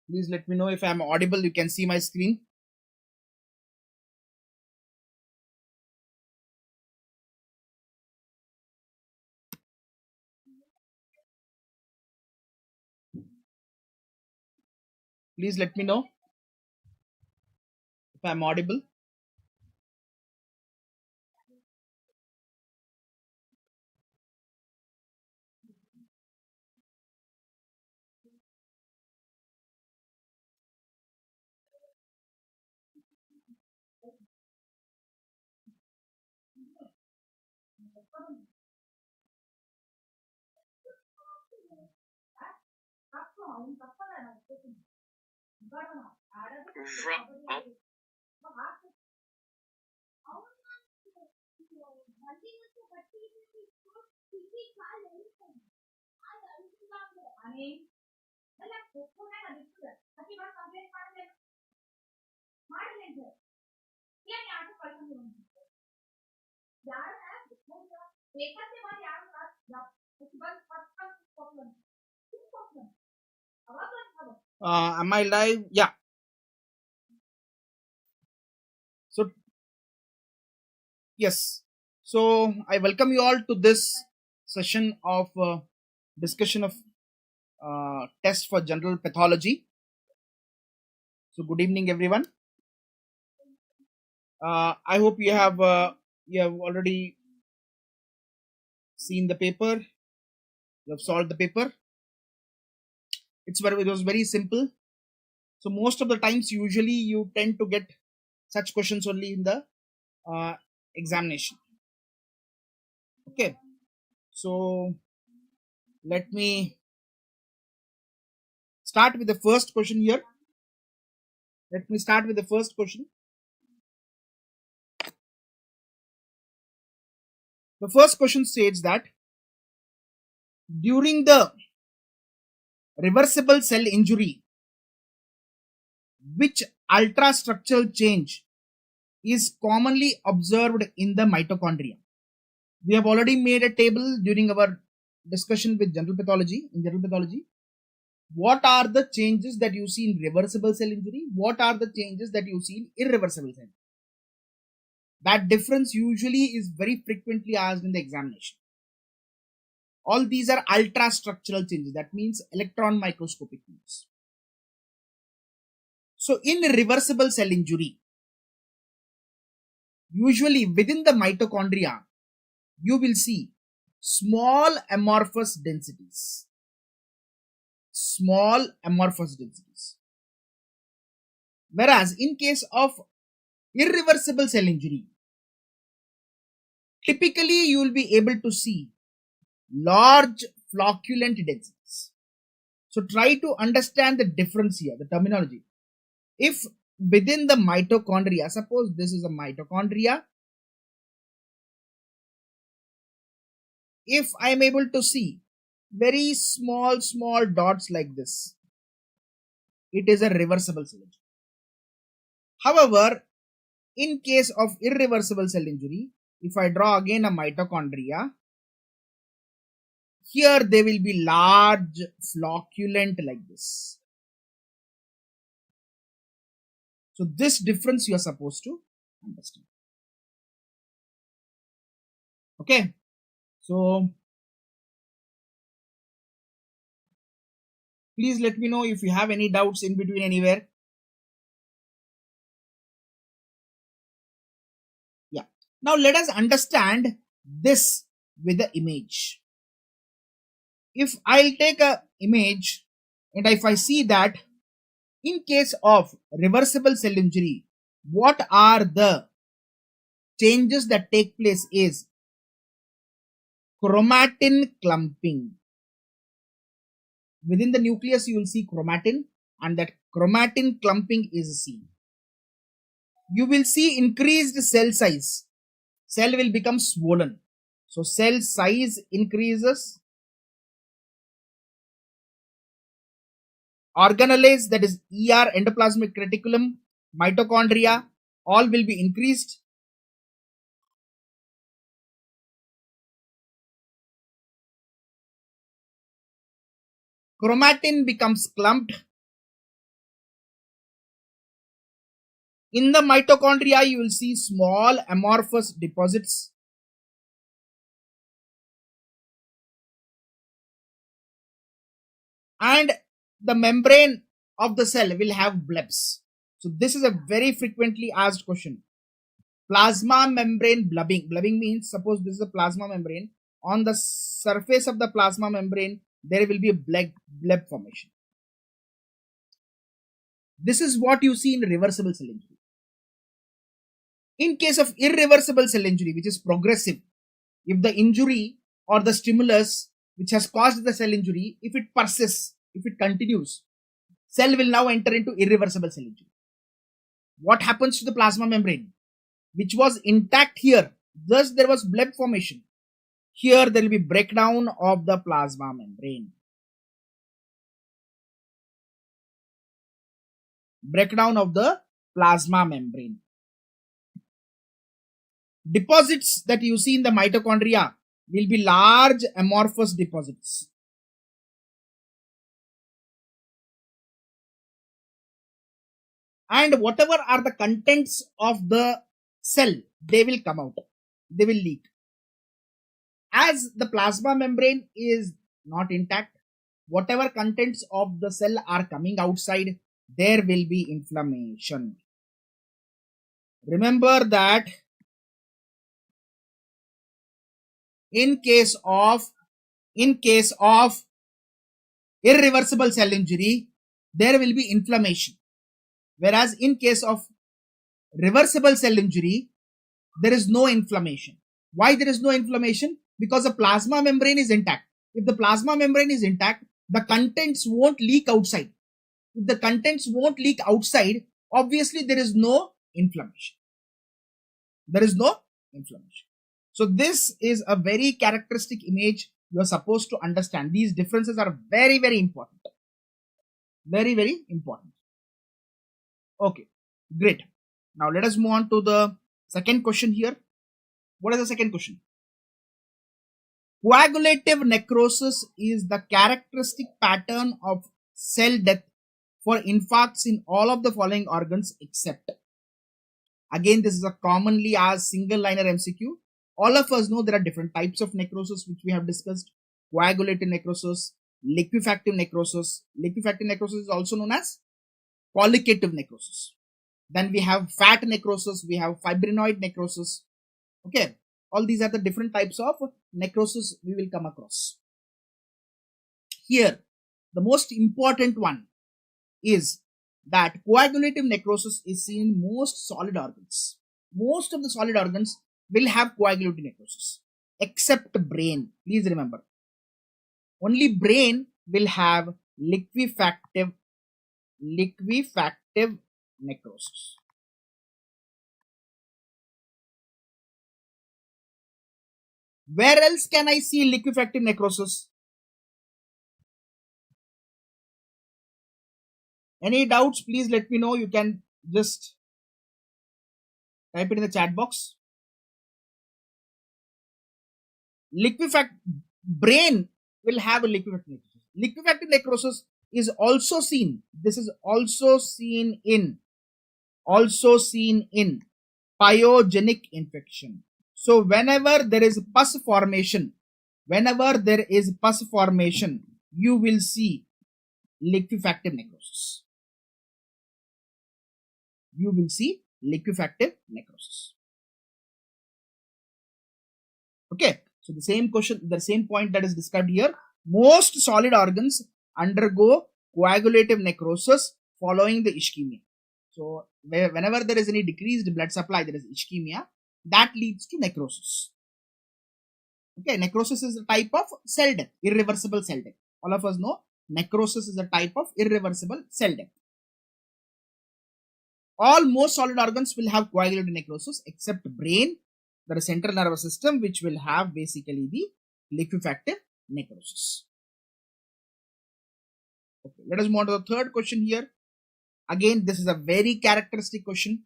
Please let me know if I am audible. You can see my screen. Please let me know if I am audible. Am I live? Yeah. So yes. So I welcome you all to this session of discussion of test for general pathology. So good evening, everyone. I hope you have already seen the paper. You have solved the paper. It was very simple. So most of the times, usually you tend to get such questions only in the examination. Okay. So let me start with the first question here. Let me start with the first question. The first question states that during the reversible cell injury, which ultrastructural change is commonly observed in the mitochondria? We have already made a table during our discussion with general pathology. In general pathology, what are the changes that you see in reversible cell injury? What are the changes that you see in irreversible cell injury? That difference usually is very frequently asked in the examination. All these are ultrastructural changes. That means electron microscopic moves. So in reversible cell injury, usually within the mitochondria, you will see small amorphous densities. Small amorphous densities. Whereas in case of irreversible cell injury, typically you will be able to see large flocculent densities. So try to understand the difference here, the terminology. If within the mitochondria, suppose this is a mitochondria, if I am able to see very small dots like this, it is a reversible cell injury. However, in case of irreversible cell injury, if I draw again a mitochondria, here they will be large flocculent like this. So this difference you are supposed to understand. Okay. So please let me know if you have any doubts in between anywhere. Yeah. Now let us understand this with the image. If I'll take a image and if I see that in case of reversible cell injury, what are the changes that take place is chromatin clumping. Within the nucleus, you will see chromatin, and that chromatin clumping is seen. You will see increased cell size. Cell will become swollen. So cell size increases. Organelles, that is ER, endoplasmic reticulum, mitochondria, all will be increased. Chromatin becomes clumped. In the mitochondria, you will see small amorphous deposits. And the membrane of the cell will have blebs. So this is a very frequently asked question. Plasma membrane blubbing. Blubbing means, suppose this is a plasma membrane. On the surface of the plasma membrane, there will be a bleb formation. This is what you see in reversible cell injury. In case of irreversible cell injury, which is progressive, if the injury or the stimulus which has caused the cell injury, if it persists, if it continues, cell will now enter into irreversible cell injury. What happens to the plasma membrane, which was intact here? Thus, there was bleb formation. Here, there will be breakdown of the plasma membrane. Breakdown of the plasma membrane. Deposits that you see in the mitochondria will be large amorphous deposits. And whatever are the contents of the cell, they will come out. They will leak. As the plasma membrane is not intact, whatever contents of the cell are coming outside, there will be inflammation. Remember that in case of irreversible cell injury, there will be inflammation. Whereas in case of reversible cell injury, there is no inflammation. Why there is no inflammation? Because the plasma membrane is intact. If the plasma membrane is intact, the contents won't leak outside. If the contents won't leak outside, obviously there is no inflammation. There is no inflammation. So this is a very characteristic image you are supposed to understand. These differences are very, very important. Very, very important. Okay, great. Now let us move on to the second question here. What is the second question? Coagulative necrosis is the characteristic pattern of cell death for infarcts in all of the following organs except. Again, this is a commonly asked single liner MCQ. All of us know there are different types of necrosis which we have discussed. Coagulative necrosis, liquefactive necrosis. Liquefactive necrosis is also known as collicative necrosis. Then we have fat necrosis, we have fibrinoid necrosis. Okay, all these are the different types of necrosis we will come across. Here, the most important one is that coagulative necrosis is seen in most solid organs. Most of the solid organs will have coagulative necrosis except brain. Please remember, only brain will have liquefactive necrosis. Where else can I see liquefactive necrosis? Any doubts? Please let me know. You can just type it in the chat box. Brain will have a liquefactive necrosis. Liquefactive necrosis is also seen. This is also seen in pyogenic infection. So whenever there is pus formation, you will see liquefactive necrosis. Okay, so the same question, the same point that is described here. Most solid organs undergo coagulative necrosis following the ischemia. So whenever there is any decreased blood supply, there is ischemia, that leads to necrosis. Okay, necrosis is a type of cell death, irreversible cell death. All of us know necrosis is a type of irreversible cell death. Most solid organs will have coagulative necrosis except brain, the central nervous system, which will have basically the liquefactive necrosis. Okay, let us move on to the third question here. Again, this is a very characteristic question.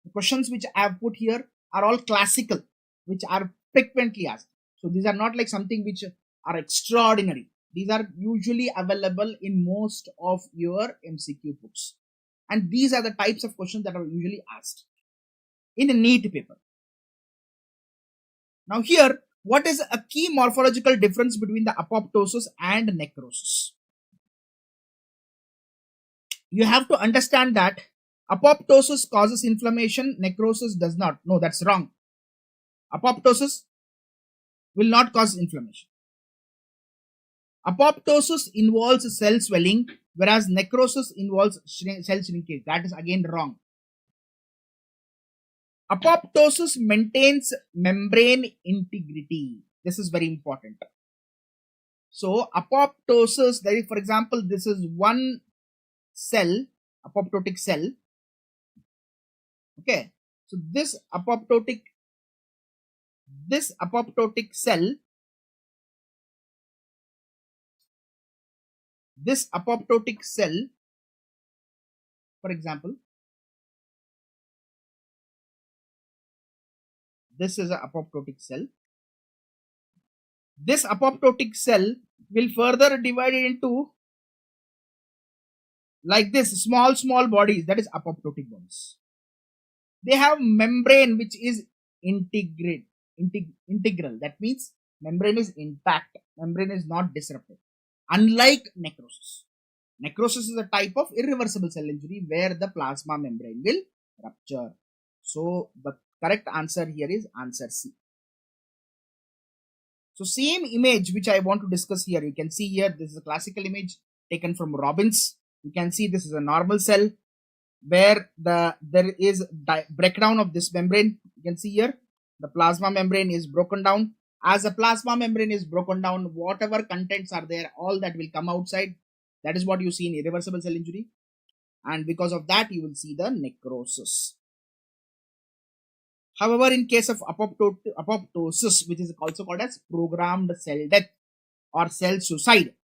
The questions which I have put here are all classical, which are frequently asked. So these are not like something which are extraordinary. These are usually available in most of your MCQ books. And these are the types of questions that are usually asked in a NEET paper. Now here, what is a key morphological difference between the apoptosis and necrosis? You have to understand that apoptosis causes inflammation, necrosis does not. No, that's wrong. Apoptosis will not cause inflammation. Apoptosis involves cell swelling, whereas necrosis involves cell shrinkage. That is again wrong. Apoptosis maintains membrane integrity. This is very important. So apoptosis, for example, this is one cell, apoptotic cell. Okay, so this apoptotic cell, for example, this is an apoptotic cell. This apoptotic cell will further divide it into like this, small bodies, that is apoptotic bodies. They have membrane which is integral. That means membrane is intact. Membrane is not disrupted. Unlike necrosis. Necrosis is a type of irreversible cell injury where the plasma membrane will rupture. So the correct answer here is answer C. So same image which I want to discuss here. You can see here, this is a classical image taken from Robbins. You can see this is a normal cell where there is breakdown of this membrane. You can see here the plasma membrane is broken down. As a plasma membrane is broken down, whatever contents are there, all that will come outside. That is what you see in irreversible cell injury. And because of that, you will see the necrosis. However, in case of apoptosis, which is also called as programmed cell death or cell suicide,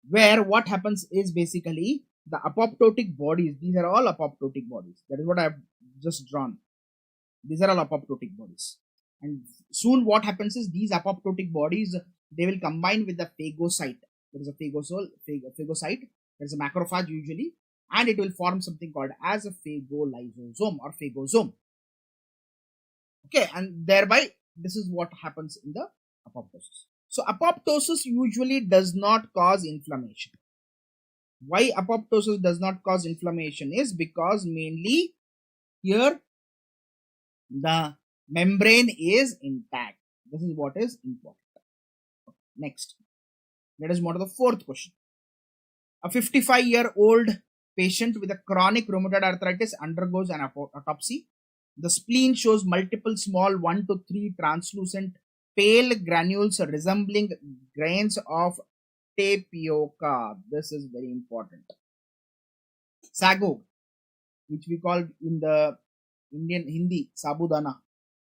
where what happens is basically the apoptotic bodies, these are all apoptotic bodies. That is what I have just drawn. These are all apoptotic bodies. And soon what happens is these apoptotic bodies, they will combine with the phagocyte. There is a phagocyte. There is a macrophage usually, and it will form something called as a phagolysosome or phagosome. Okay, and thereby this is what happens in the apoptosis. So apoptosis usually does not cause inflammation. Why apoptosis does not cause inflammation is because mainly here the membrane is intact. This is what is important. Next, let us move to the fourth question. A 55-year-old patient with a chronic rheumatoid arthritis undergoes an autopsy. The spleen shows multiple small 1 to 3 translucent pale granules resembling grains of tapioca. This is very important. Sago, which we call in the Indian Hindi sabudana,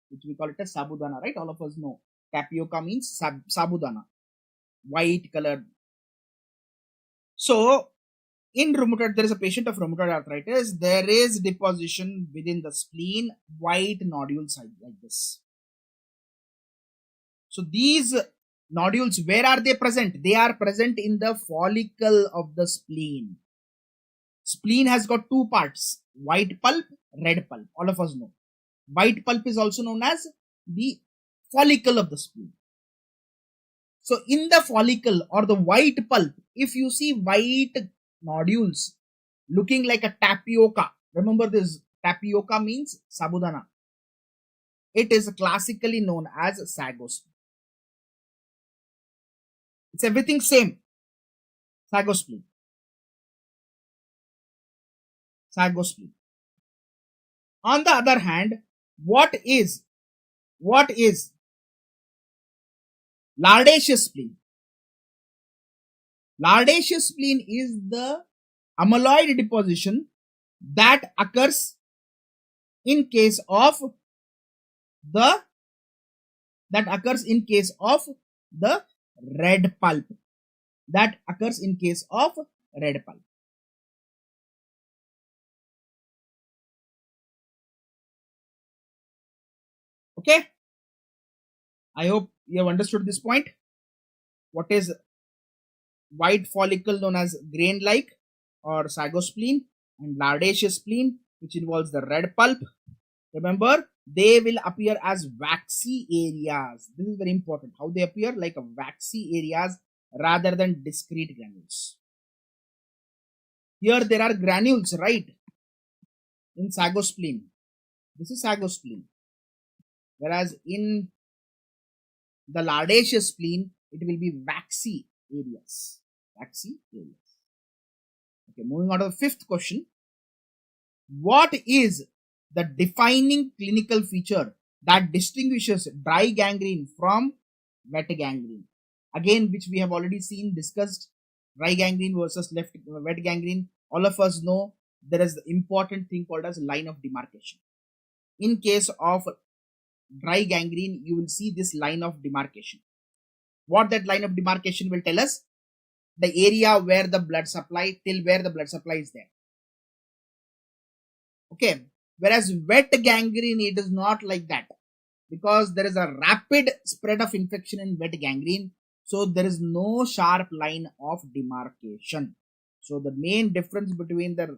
which we call it as sabudana, right? All of us know tapioca means sabudana, white colored. So in rheumatoid, there is a patient of rheumatoid arthritis. There is deposition within the spleen, white nodules like this. So these nodules, where are they present? They are present in the follicle of the spleen. Spleen has got two parts, white pulp, red pulp. All of us know. White pulp is also known as the follicle of the spleen. So in the follicle or the white pulp, if you see white nodules looking like a tapioca, remember this, tapioca means sabudana. It is classically known as sago spleen. It's everything same. Sago spleen. Sago spleen. On the other hand, what is lardaceous spleen? Lardaceous spleen is the amyloid deposition that occurs in case of the red pulp. That occurs in case of red pulp. Okay, I hope you have understood this point. What is white follicle known as grain like or sago spleen, and lardaceous spleen, which involves the red pulp. Remember, they will appear as waxy areas. This is very important. How they appear? Like a waxy areas rather than discrete granules. Here there are granules, right? In sagospleen. This is sagospleen. Whereas in the lardaceous spleen, it will be waxy areas. Waxy areas. Okay, moving on to the fifth question. What is the defining clinical feature that distinguishes dry gangrene from wet gangrene? Again, which we have already seen, discussed, dry gangrene versus wet gangrene. All of us know there is the important thing called as line of demarcation. In case of dry gangrene, you will see this line of demarcation. What that line of demarcation will tell us? The area where the blood supply, till where the blood supply is there. Okay. Whereas wet gangrene, it is not like that, because there is a rapid spread of infection in wet gangrene. So there is no sharp line of demarcation. So the main difference between the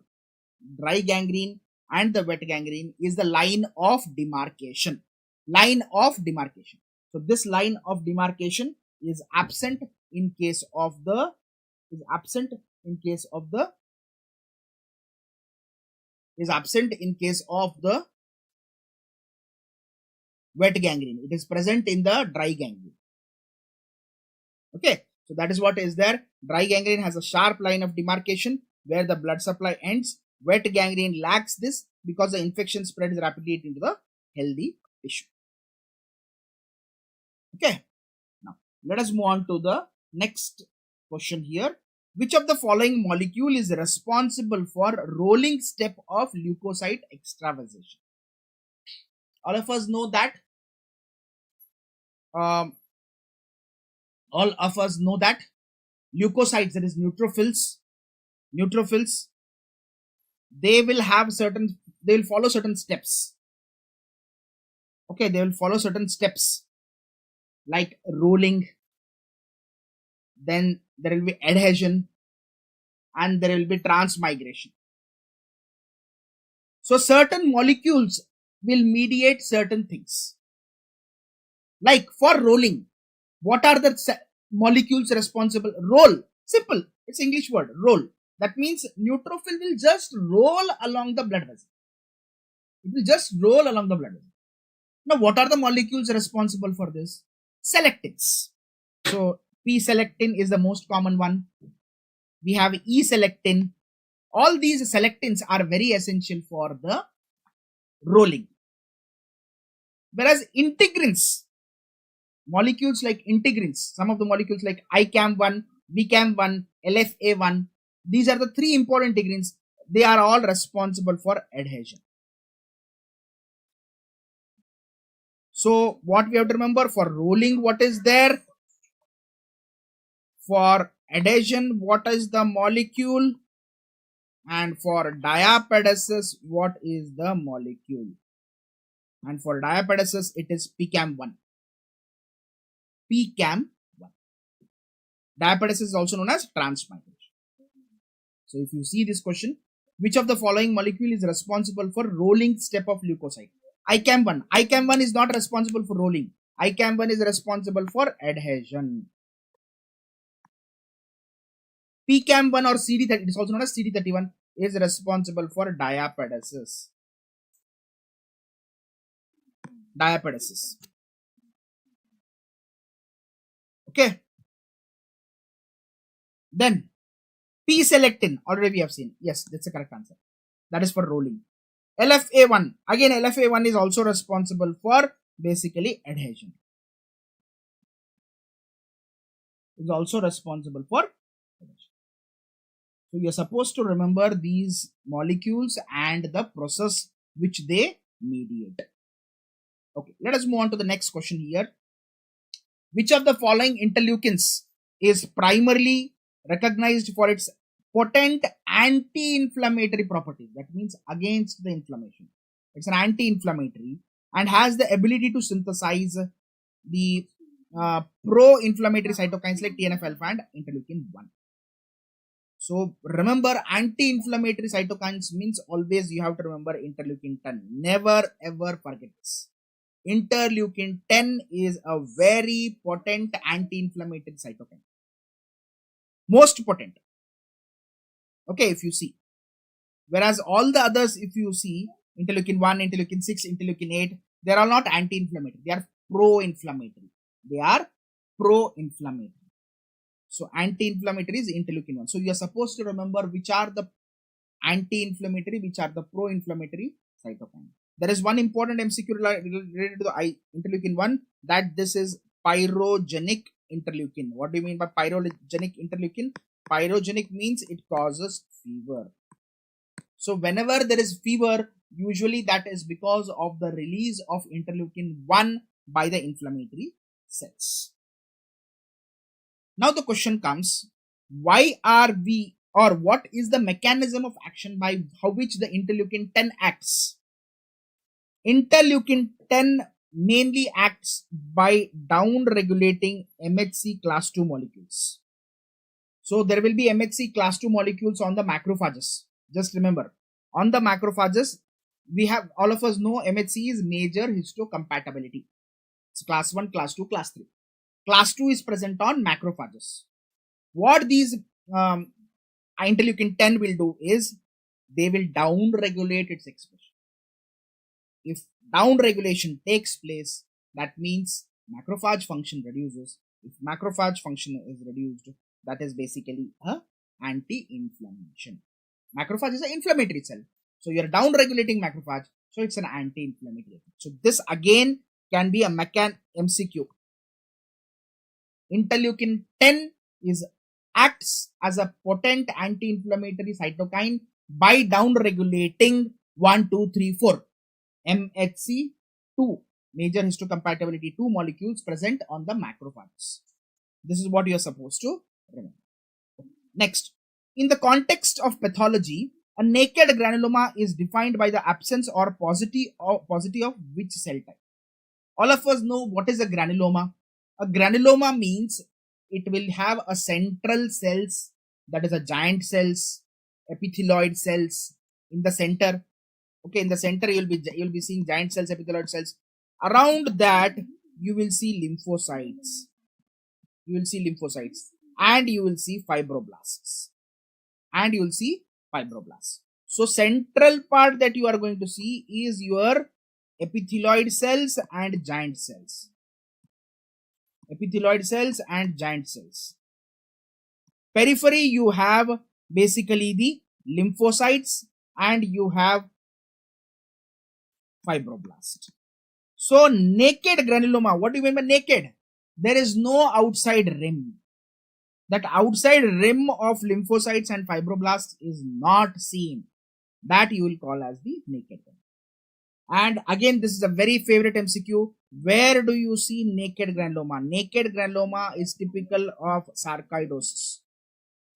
dry gangrene and the wet gangrene is the line of demarcation. Line of demarcation. So this line of demarcation is absent in case of the wet gangrene. It is present in the dry gangrene. Okay, so that is what is there. Dry gangrene has a sharp line of demarcation where the blood supply ends. Wet gangrene lacks this because the infection spreads rapidly into the healthy tissue. Okay, now let us move on to the next question here. Which of the following molecule is responsible for rolling step of leukocyte extravasation? All of us know that leukocytes, that is neutrophils, they will follow certain steps. Okay, they will follow certain steps like rolling, then there will be adhesion, and there will be transmigration. So certain molecules will mediate certain things. Like for rolling, what are the molecules responsible? Roll. Simple. It's English word. Roll. That means neutrophil will just roll along the blood vessel. It will just roll along the blood vessel. Now, what are the molecules responsible for this? Selectins. So P-selectin is the most common one. We have E-selectin. All these selectins are very essential for the rolling. Whereas integrins, molecules like integrins, some of the molecules like ICAM1, VCAM1, LFA1, these are the three important integrins. They are all responsible for adhesion. So what we have to remember, for rolling, what is there? For adhesion, what is the molecule? And for diapedesis, what is the molecule? And for diapedesis, it is PCAM1. PCAM1. Diapedesis is also known as transmigration. So if you see this question, which of the following molecule is responsible for rolling step of leukocyte? ICAM1. ICAM1 is not responsible for rolling. ICAM1 is responsible for adhesion. PCAM1 or CD30, it is also known as CD31, is responsible for diapedesis. Okay. Then P-selectin, already we have seen. Yes, that's the correct answer. That is for rolling. LFA1. Again, LFA1 is also responsible for basically adhesion. Is also responsible for adhesion. So you are supposed to remember these molecules and the process which they mediate. Okay, let us move on to the next question here. Which of the following interleukins is primarily recognized for its potent anti-inflammatory properties? That means against the inflammation. It's an anti-inflammatory and has the ability to synthesize the pro-inflammatory cytokines like TNF-alpha and interleukin 1. So remember, anti-inflammatory cytokines means always you have to remember interleukin 10. Never ever forget this. Interleukin 10 is a very potent anti-inflammatory cytokine. Most potent. Okay, if you see. Whereas all the others, if you see, interleukin 1, interleukin 6, interleukin 8, they are all not anti-inflammatory. They are pro-inflammatory. They are pro-inflammatory. So anti-inflammatory is interleukin 1. So you are supposed to remember which are the anti-inflammatory, which are the pro-inflammatory cytokine. There is one important MCQ related to the interleukin 1, that this is pyrogenic interleukin. What do you mean by pyrogenic interleukin? Pyrogenic means it causes fever. So whenever there is fever, usually that is because of the release of interleukin 1 by the inflammatory cells. Now the question comes, why are we, or what is the mechanism of action by which the interleukin 10 acts? Interleukin 10 mainly acts by down regulating MHC class 2 molecules. So there will be MHC class 2 molecules on the macrophages. Just remember, on the macrophages, we have, all of us know MHC is major histocompatibility. It's class 1, class 2, class 3. Class 2 is present on macrophages. What these interleukin 10 will do is, they will down regulate its expression. If down regulation takes place, that means macrophage function reduces. If macrophage function is reduced, that is basically a anti-inflammation. Macrophage is an inflammatory cell. So you are down regulating macrophage. So it's an anti-inflammatory. So this again can be a MCQ. Interleukin 10 acts as a potent anti-inflammatory cytokine by down regulating 1, 2, 3, 4 MHC2, major histocompatibility 2 molecules present on the macrophages. This is what you are supposed to remember. Next, in the context of pathology, a naked granuloma is defined by the absence or paucity of which cell type? All of us know what is a granuloma. A granuloma means it will have a central cells, that is a giant cells, epithelioid cells in the center. Okay, in the center you'll be seeing giant cells, epithelioid cells. Around that you will see lymphocytes. And you will see fibroblasts. So central part that you are going to see is your epithelioid cells and giant cells. Periphery, you have basically the lymphocytes and you have fibroblast. So naked granuloma, what do you mean by naked? There is no outside rim. That outside rim of lymphocytes and fibroblasts is not seen. That you will call as the naked one. And again, this is a very favorite MCQ. Where do you see naked granuloma? Naked granuloma is typical of sarcoidosis.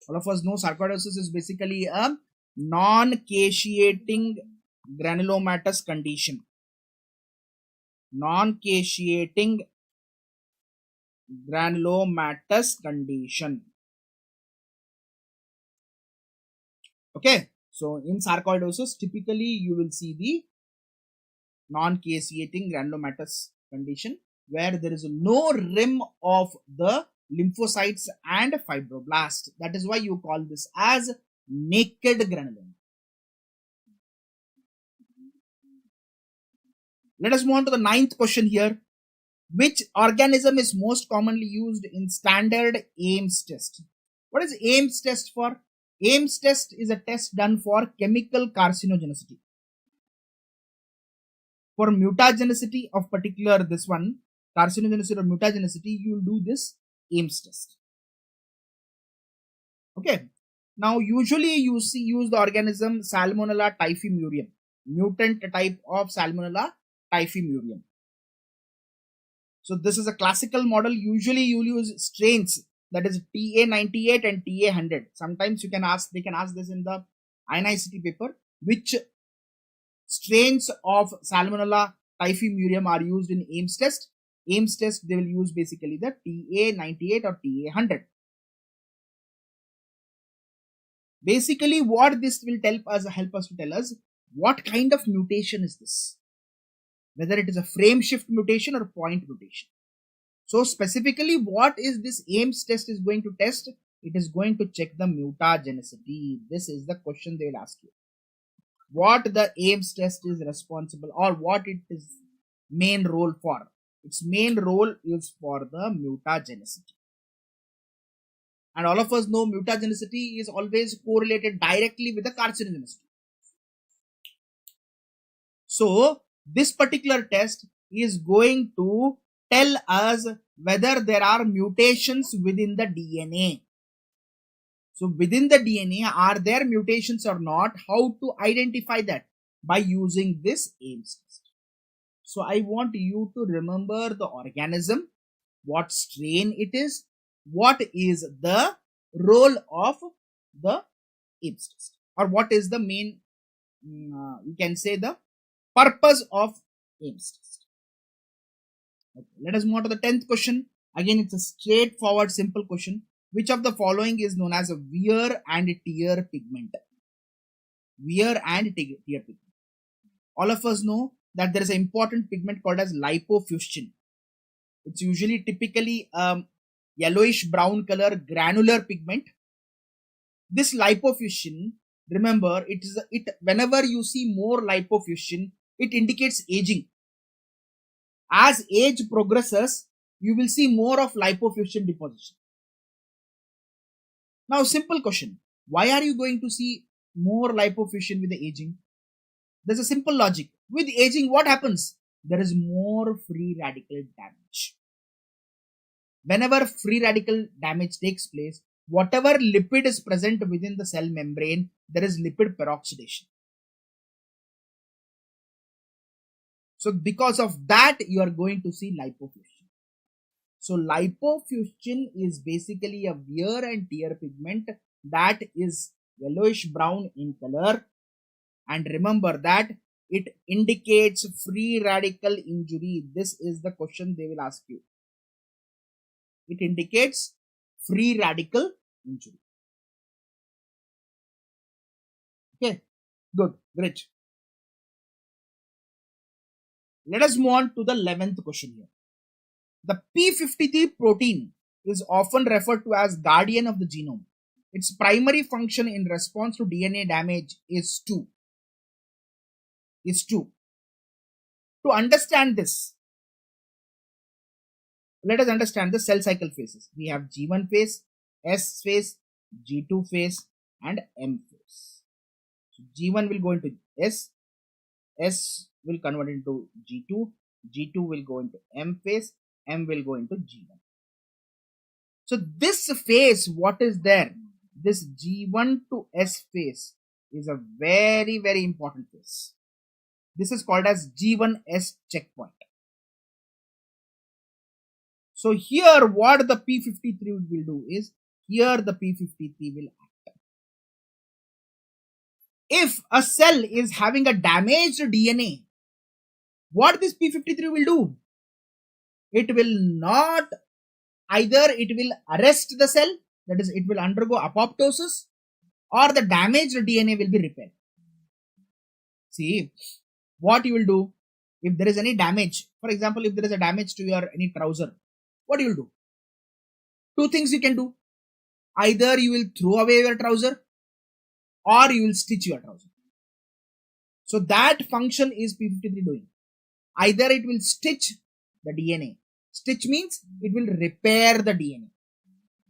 All of us know sarcoidosis is basically a non-caseating granulomatous condition. Non-caseating granulomatous condition. Okay, so in sarcoidosis, typically you will see the non-caseating granulomatous condition where there is no rim of the lymphocytes and fibroblast. That is why you call this as naked granuloma. Let us move on to the 9th question here. Which organism is most commonly used in standard AIIMS test? What is AIIMS test for? AIIMS test is a test done for chemical carcinogenicity. For mutagenicity of particular this one, carcinogenicity or mutagenicity, you will do this AIIMS test. Okay. Now usually you use the organism Salmonella typhimurium, mutant type of Salmonella typhimurium. So this is a classical model. Usually you will use strains, that is TA98 and TA100. Sometimes they can ask this in the INICT paper, which strains of Salmonella typhimurium are used in AIIMS test. AIIMS test, they will use basically the TA98 or TA100. Basically, what this will help us to tell us what kind of mutation is this, whether it is a frame shift mutation or point mutation. So specifically, what is this Ames test is going to test? It is going to check the mutagenicity. This is the question they will ask you. What the Ames test is responsible, or what it is main role for. Its main role is for the mutagenicity. And all of us know mutagenicity is always correlated directly with the carcinogenicity. So this particular test is going to tell us whether there are mutations within the DNA. So within the DNA, are there mutations or not? How to identify that? By using this Ames test. So I want you to remember the organism, what strain it is, what is the role of the Ames test, or what is the main, you can say the purpose of Ames test. Okay, let us move on to the 10th question. Again, it's a straightforward, simple question. Which of the following is known as a wear and tear pigment? Wear and tear pigment. All of us know that there is an important pigment called as lipofuscin. It's usually typically yellowish brown color granular pigment. This lipofuscin, remember, whenever you see more lipofuscin, it indicates aging. As age progresses, you will see more of lipofuscin deposition. Now, simple question. Why are you going to see more lipofuscin with the aging? There's a simple logic. With aging, what happens? There is more free radical damage. Whenever free radical damage takes place, whatever lipid is present within the cell membrane, there is lipid peroxidation. So because of that, you are going to see lipofuscin. So lipofuscin is basically a wear and tear pigment that is yellowish brown in color, and remember that it indicates free radical injury. This is the question they will ask you. It indicates free radical injury. Okay, good, great. Let us move on to the 11th question here. The p53 protein is often referred to as guardian of the genome. Its primary function in response to DNA damage is to understand this, let us understand the cell cycle phases. We have G1 phase, S phase, G2 phase, and M phase. So G1 will go into S will convert into G2, G2 will go into M phase, M will go into G1. So this phase, what is there? This G1 to S phase is a very, very important phase. This is called as G1S checkpoint. So here what the p53 will do is, here the p53 will act. If a cell is having a damaged DNA, what this p53 will do? It will not, either it will arrest the cell, that is it will undergo apoptosis, or the damaged DNA will be repaired. See, what you will do, if there is any damage, for example, if there is a damage to your any trouser, what you will do? Two things you can do. Either you will throw away your trouser, or you will stitch your trouser. So that function is p53 doing. Either it will stitch the DNA. Stitch means it will repair the DNA.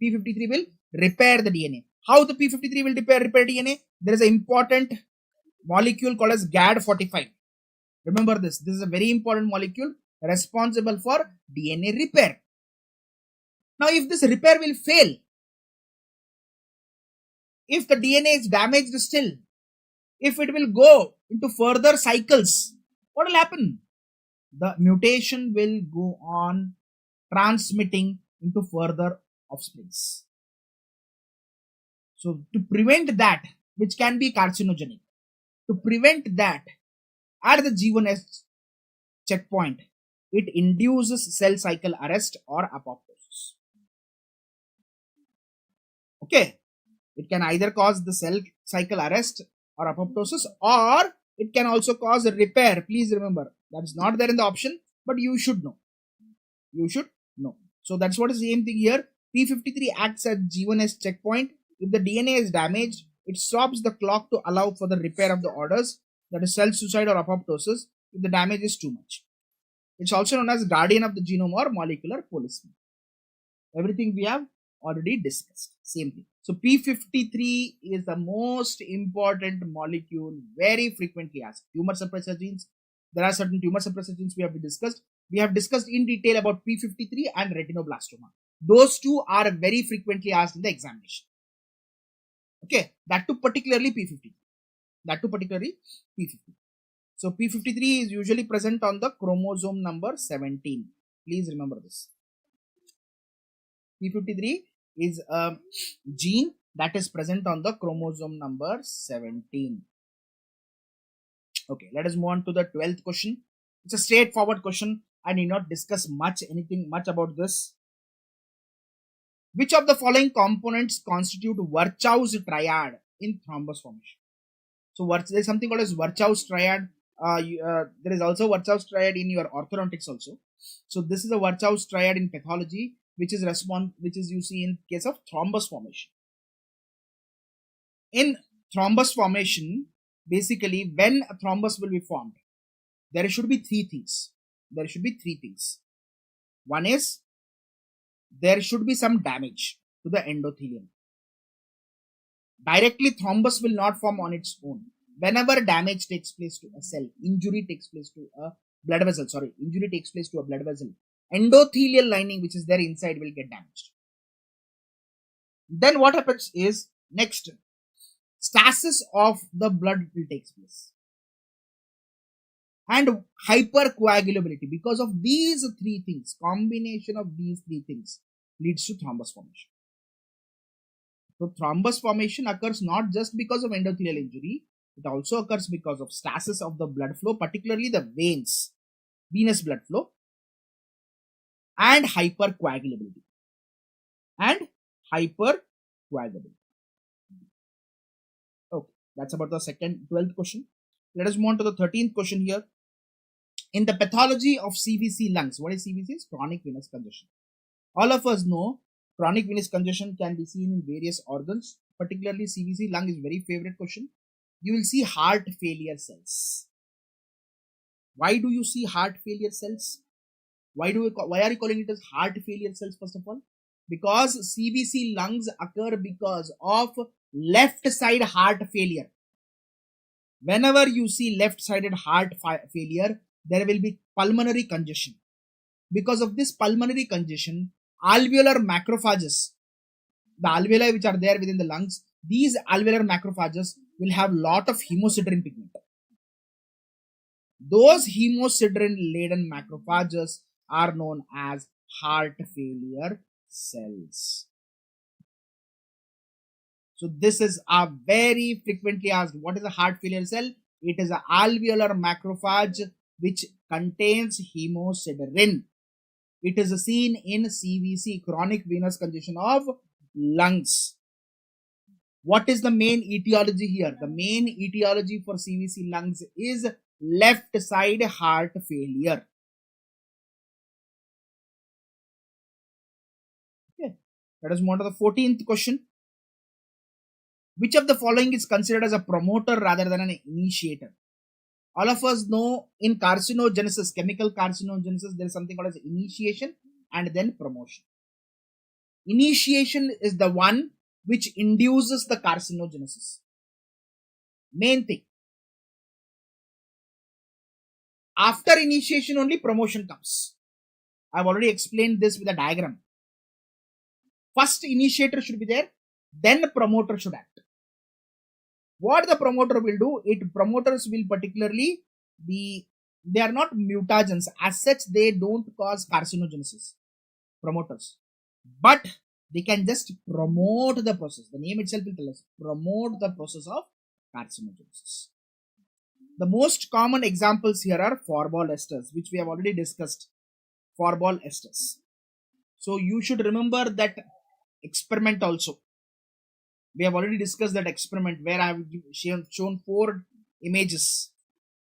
p53 will repair the DNA. How the p53 will repair DNA? There is an important molecule called as GAD45. Remember this. This is a very important molecule responsible for DNA repair. Now, if this repair will fail, if the DNA is damaged still, if it will go into further cycles, what will happen? The mutation will go on transmitting into further offsprings. So to prevent that, which can be carcinogenic, to prevent that, at the G1S checkpoint, it induces cell cycle arrest or apoptosis. Okay. It can either cause the cell cycle arrest or apoptosis, or it can also cause a repair. Please remember, that's not there in the option, but you should know. You should know. So that's what is the same thing here. P53 acts as G1S checkpoint. If the DNA is damaged, it stops the clock to allow for the repair of the orders, that is cell suicide or apoptosis, if the damage is too much. It's also known as guardian of the genome or molecular policeman. Everything we have already discussed. Same thing. So P53 is the most important molecule, very frequently asked. Tumor suppressor genes. There are certain tumor suppressor genes we have discussed. We have discussed in detail about P53 and retinoblastoma. Those two are very frequently asked in the examination. Okay, that too particularly P53. So P53 is usually present on the chromosome number 17. Please remember this. P53 is a gene that is present on the chromosome number 17. Okay, let us move on to the 12th question. It's a straightforward question. I need not discuss much about this. Which of the following components constitute Virchow's triad in thrombus formation? So there is something called as Virchow's triad. There is also Virchow's triad in your orthodontics also. So this is a Virchow's triad in pathology, which is you see in case of thrombus formation. In thrombus formation, basically when a thrombus will be formed, there should be three things. One is there should be some damage to the endothelium. Directly thrombus will not form on its own. Whenever damage takes place to a cell, injury takes place to a blood vessel, endothelial lining which is there inside will get damaged. Then what happens is, next, stasis of the blood will take place. And hypercoagulability, because of these three things, combination of these three things leads to thrombus formation. So thrombus formation occurs not just because of endothelial injury, it also occurs because of stasis of the blood flow, particularly the venous blood flow, and hypercoagulability. Okay, that's about the 12th question. Let us move on to the 13th question here. In the pathology of CVC lungs, what is CVC? It's chronic venous congestion. All of us know chronic venous congestion can be seen in various organs, particularly CVC lung is very favorite question. You will see heart failure cells. Why do you see heart failure cells? Why are you calling it as heart failure cells first of all? Because CVC lungs occur because of left side heart failure. Whenever you see left-sided heart failure, there will be pulmonary congestion. Because of this pulmonary congestion, alveolar macrophages, the alveoli which are there within the lungs, these alveolar macrophages will have lot of hemosiderin pigment. Those hemosiderin-laden macrophages are known as heart failure cells. So this is a very frequently asked. What is a heart failure cell? It is an alveolar macrophage which contains hemosiderin. It is seen in CVC, chronic venous congestion of lungs. What is the main etiology here? The main etiology for CVC lungs is left side heart failure. Okay. Let us move on to the 14th question. Which of the following is considered as a promoter rather than an initiator? All of us know in carcinogenesis, chemical carcinogenesis, there is something called as initiation and then promotion. Initiation is the one which induces the carcinogenesis. Main thing. After initiation only promotion comes. I have already explained this with a diagram. First initiator should be there, then promoter should act. What the promoter will do, promoters will particularly be, they are not mutagens. As such, they don't cause carcinogenesis, promoters. But they can just promote the process. The name itself will tell us, promote the process of carcinogenesis. The most common examples here are Forbol esters, which we have already discussed. Forbol esters. So you should remember that experiment also. We have already discussed that experiment where I have shown 4 images.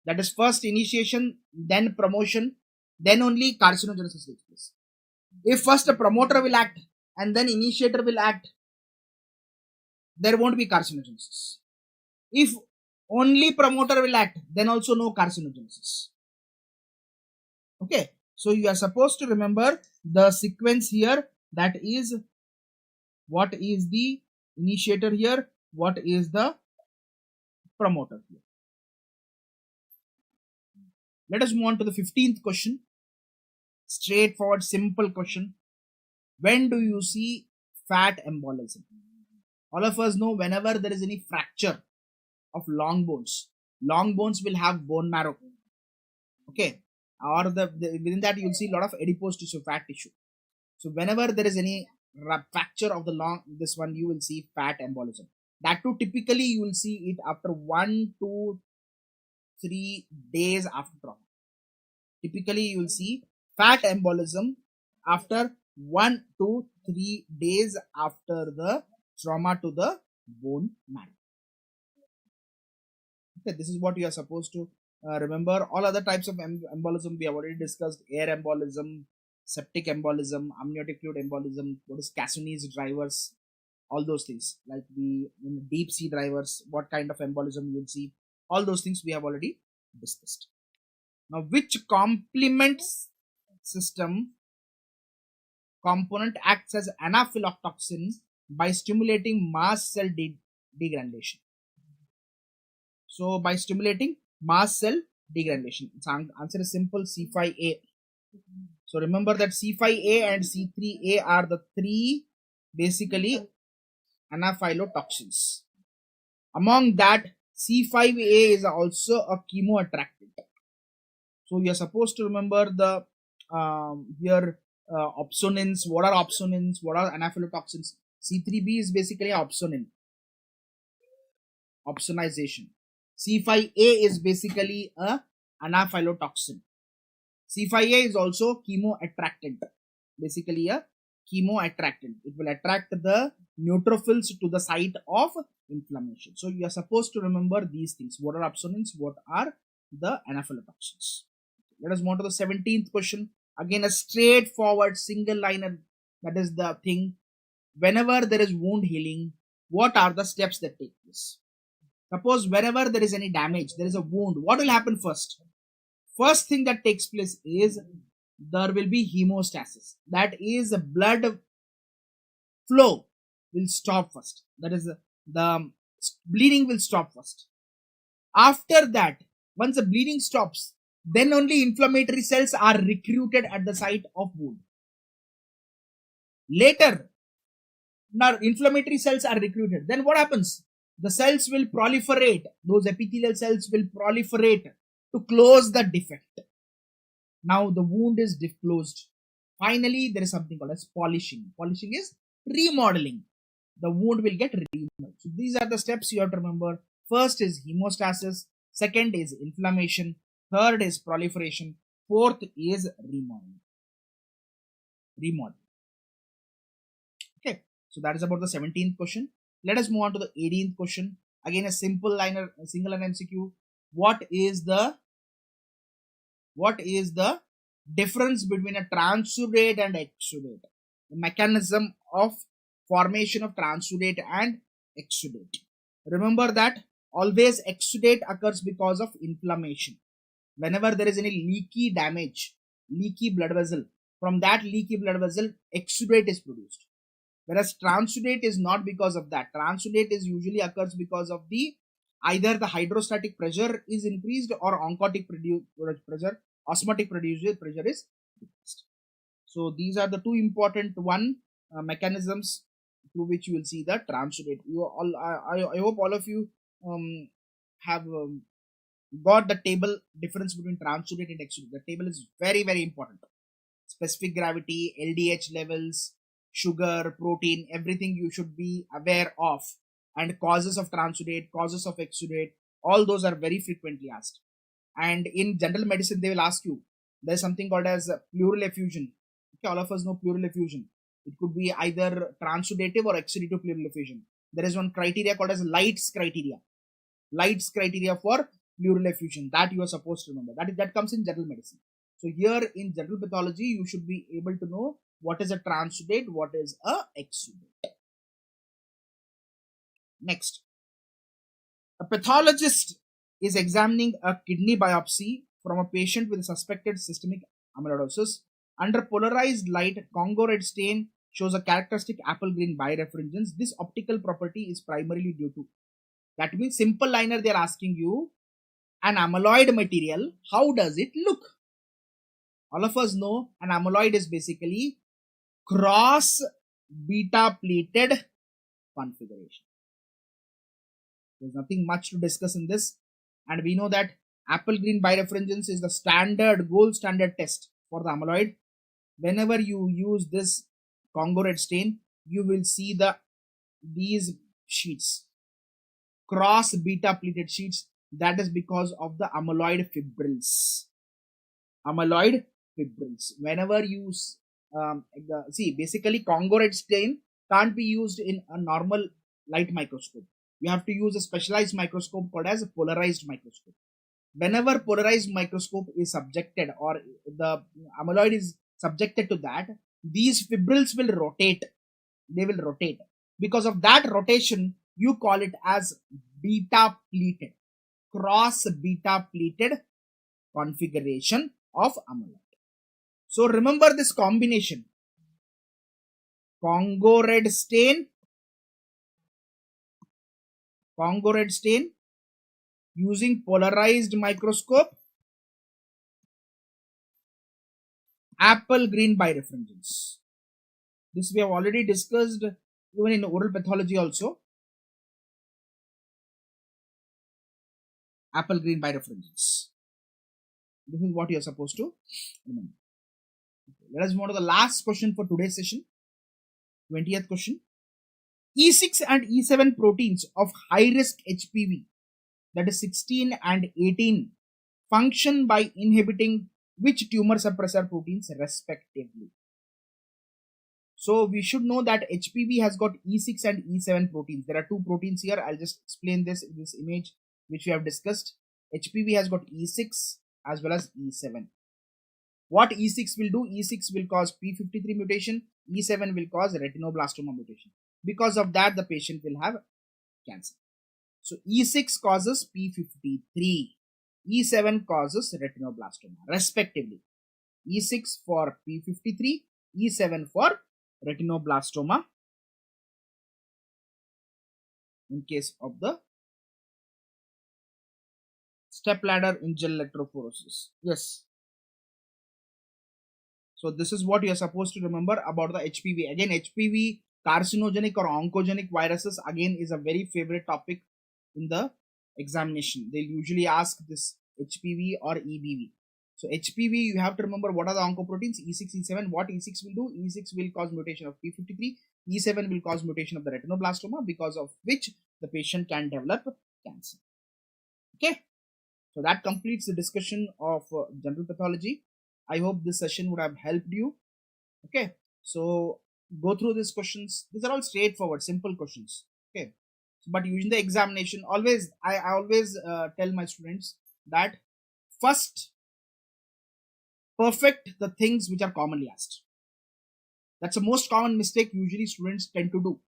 That is first initiation, then promotion, then only carcinogenesis takes place. If first a promoter will act and then initiator will act, there won't be carcinogenesis. If only promoter will act, then also no carcinogenesis. Okay, so you are supposed to remember the sequence here. That is, what is the initiator here, what is the promoter here. Let us move on to the 15th question. Straightforward, simple question. When do you see fat embolism? All of us know whenever there is any fracture of long bones will have bone marrow. Okay, or within that you will see a lot of adipose tissue, fat tissue. So whenever there is any fracture of the this one, you will see fat embolism. That too, typically you will see it after 1 to 3 days after trauma. Typically you will see fat embolism after 1 to 3 days after the trauma to the bone marrow. Okay, this is what you are supposed to remember. All other types of embolism we have already discussed: air embolism, septic embolism, amniotic fluid embolism, what is Cassini's drivers, all those things, like the deep sea drivers, what kind of embolism you will see, all those things we have already discussed. Now, which complement system component acts as anaphylactoxin by stimulating mast cell degranulation? So, by stimulating mast cell degranulation, its answer is simple: C5A. So remember that C5A and C3A are the 3 basically anaphylatoxins. Among that, C5A is also a chemoattractant. So you are supposed to remember the here opsonins. What are opsonins? What are anaphylatoxins? C3B is basically opsonin, opsonization. C5A is basically a anaphylatoxin. C5A is also chemoattractant, basically a chemoattractant. It will attract the neutrophils to the site of inflammation. So you are supposed to remember these things. What are opsonins? What are the anaphylatoxins? Let us move on to the 17th question. Again, a straightforward single liner. That is the thing. Whenever there is wound healing, what are the steps that take place? Suppose whenever there is any damage, there is a wound, what will happen first? First thing that takes place is there will be hemostasis. That is, blood flow will stop first. That is, the bleeding will stop first. After that, once the bleeding stops, then only inflammatory cells are recruited at the site of wound. Later, now inflammatory cells are recruited. Then what happens? The cells will proliferate. Those epithelial cells will proliferate to close the defect. Now the wound is closed. Finally, there is something called as polishing. Polishing is remodeling. The wound will get remodeled. So these are the steps you have to remember. First is hemostasis. Second is inflammation. Third is proliferation. Fourth is remodeling. Okay, so that is about the 17th question. Let us move on to the 18th question. Again, a simple liner, a single line MCQ. What is the difference between a transudate and exudate? The mechanism of formation of transudate and exudate. Remember that always exudate occurs because of inflammation. Whenever there is any leaky damage, leaky blood vessel, from that leaky blood vessel, exudate is produced. Whereas transudate is not because of that. Transudate is usually occurs because of either the hydrostatic pressure is increased or osmotic pressure is decreased. So these are the two important mechanisms through which you will see the transudate. I hope all of you have got the table difference between transudate and exudate. The table is very, very important. Specific gravity, LDH levels, sugar, protein, everything you should be aware of, and causes of transudate, causes of exudate, all those are very frequently asked. And in general medicine, they will ask you, there's something called as pleural effusion. Okay, all of us know pleural effusion. It could be either transudative or exudative pleural effusion. There is one criteria called as Light's criteria. Light's criteria for pleural effusion that you are supposed to remember. That comes in general medicine. So here in general pathology, you should be able to know what is a transudate, what is a exudate. Next, a pathologist is examining a kidney biopsy from a patient with suspected systemic amyloidosis. Under polarized light, Congo red stain shows a characteristic apple green birefringence. This optical property is primarily due to, that means simple liner, they are asking you, an amyloid material, how does it look? All of us know an amyloid is basically cross beta pleated configuration. There's nothing much to discuss in this, and we know that apple green birefringence is the standard gold standard test for the amyloid. Whenever you use this Congo red stain, you will see these sheets, cross beta pleated sheets. That is because of the amyloid fibrils. Amyloid fibrils. Whenever you see, basically Congo red stain can't be used in a normal light microscope. You have to use a specialized microscope called as a polarized microscope. Whenever polarized microscope is subjected, or the amyloid is subjected to that, these fibrils will rotate. They will rotate. Because of that rotation, you call it as beta pleated, cross beta pleated configuration of amyloid. So remember this combination: Congo red stain using polarized microscope, apple green birefringence. This we have already discussed even in oral pathology also. Apple green birefringence. This is what you are supposed to remember. Okay, let us move on to the last question for today's session. 20th question. E6 and E7 proteins of high risk HPV, that is 16 and 18, function by inhibiting which tumor suppressor proteins respectively? So we should know that HPV has got E6 and E7 proteins. There are two proteins here. I'll just explain this in this image which we have discussed. HPV has got E6 as well as E7. What E6 will do? E6 will cause P53 mutation. E7 will cause retinoblastoma mutation. Because of that, the patient will have cancer. So E6 causes P53. E7 causes retinoblastoma respectively. E6 for P53, E7 for retinoblastoma in case of the stepladder in-gel electrophoresis. Yes. So this is what you are supposed to remember about the HPV. Again, HPV, carcinogenic or oncogenic viruses, again is a very favorite topic in the examination. They'll usually ask this HPV or EBV. So HPV, you have to remember what are the oncoproteins, E6, E7. What E6 will do? E6 will cause mutation of P53. E7 will cause mutation of the retinoblastoma, because of which the patient can develop cancer. Okay. So that completes the discussion of general pathology. I hope this session would have helped you. Okay. So go through these questions. These are all straightforward, simple questions. Okay. But in the examination, always I always tell my students that first perfect the things which are commonly asked. That's the most common mistake usually students tend to do.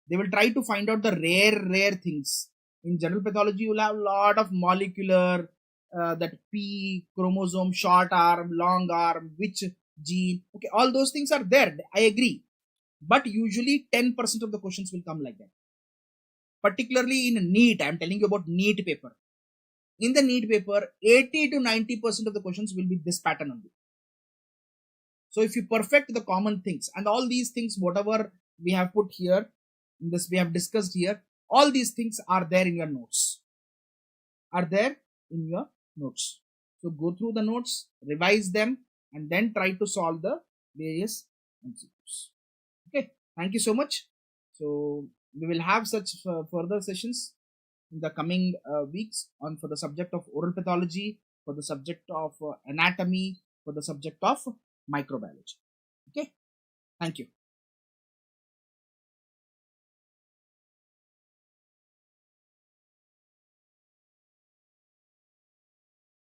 They will try to find out the rare things. In general pathology, you will have a lot of molecular, that P chromosome, short arm, long arm, which gene. Okay, all those things are there. I agree. But usually 10% of the questions will come like that. Particularly in NEET, I am telling you about NEET paper. In the NEET paper, 80 to 90% of the questions will be this pattern only. So if you perfect the common things, and all these things, whatever we have put here, in this we have discussed here, all these things are there in your notes. So go through the notes, revise them, and then try to solve the various MCQs. Okay, thank you so much. So we will have such further sessions in the coming weeks for the subject of oral pathology, for the subject of anatomy, for the subject of microbiology. Okay, thank you.